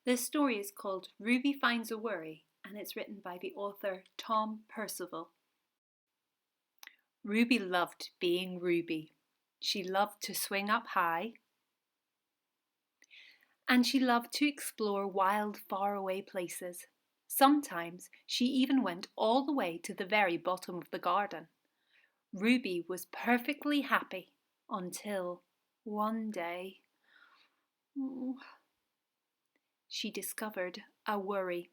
This story is called Ruby Finds a Worry and it's written by the author Tom Percival. Ruby loved being Ruby. She loved to swing up high and she loved to explore wild, faraway places. Sometimes she even went all the way to the very bottom of the garden. Ruby was perfectly happy until one day she discovered a worry.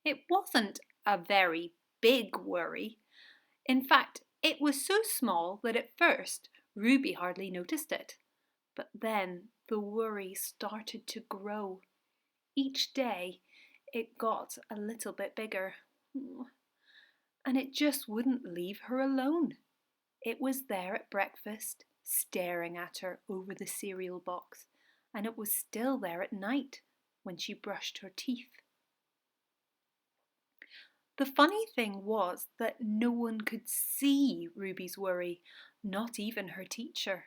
It wasn't a very big worry. In fact, it was so small that at first Ruby hardly noticed it. But then the worry started to grow. Each day it got a little bit bigger. And it just wouldn't leave her alone. It was there at breakfast, staring at her over the cereal box, and it was still there at night when she brushed her teeth. The funny thing was that no one could see Ruby's worry, not even her teacher.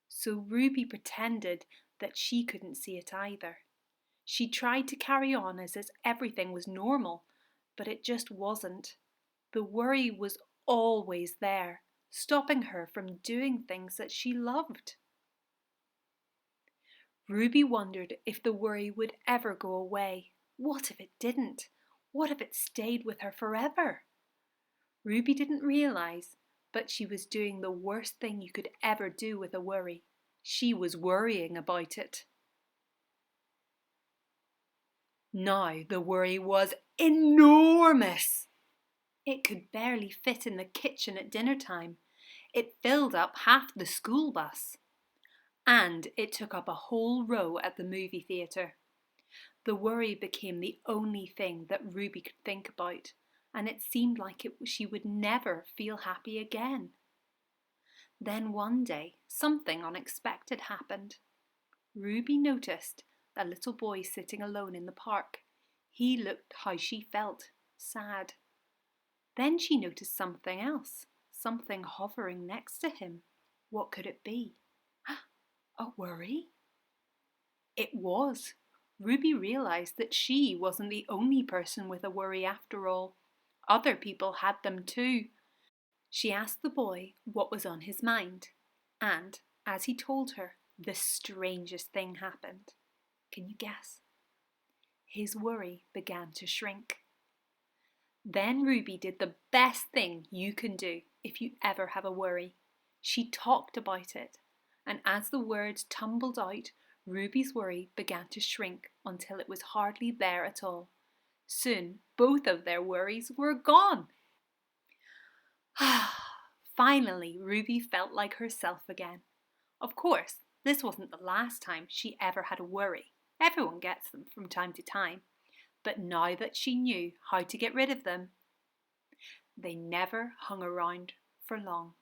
So Ruby pretended that she couldn't see it either. She tried to carry on as if everything was normal, but it just wasn't. The worry was always there, stopping her from doing things that she loved. Ruby wondered if the worry would ever go away. What if it didn't? What if it stayed with her forever? Ruby didn't realise, but she was doing the worst thing you could ever do with a worry. She was worrying about it. Now the worry was enormous. It could barely fit in the kitchen at dinner time. It filled up half the school bus. And it took up a whole row at the movie theatre. The worry became the only thing that Ruby could think about, and it seemed like she would never feel happy again. Then one day, something unexpected happened. Ruby noticed a little boy sitting alone in the park. He looked how she felt, sad. Then she noticed something else, something hovering next to him. What could it be? A worry? It was. Ruby realised that she wasn't the only person with a worry after all. Other people had them too. She asked the boy what was on his mind, and as he told her, the strangest thing happened. Can you guess? His worry began to shrink. Then Ruby did the best thing you can do if you ever have a worry. She talked about it, and as the words tumbled out, Ruby's worry began to shrink until it was hardly there at all. Soon, both of their worries were gone. Finally, Ruby felt like herself again. Of course, this wasn't the last time she ever had a worry. Everyone gets them from time to time. But now that she knew how to get rid of them, they never hung around for long.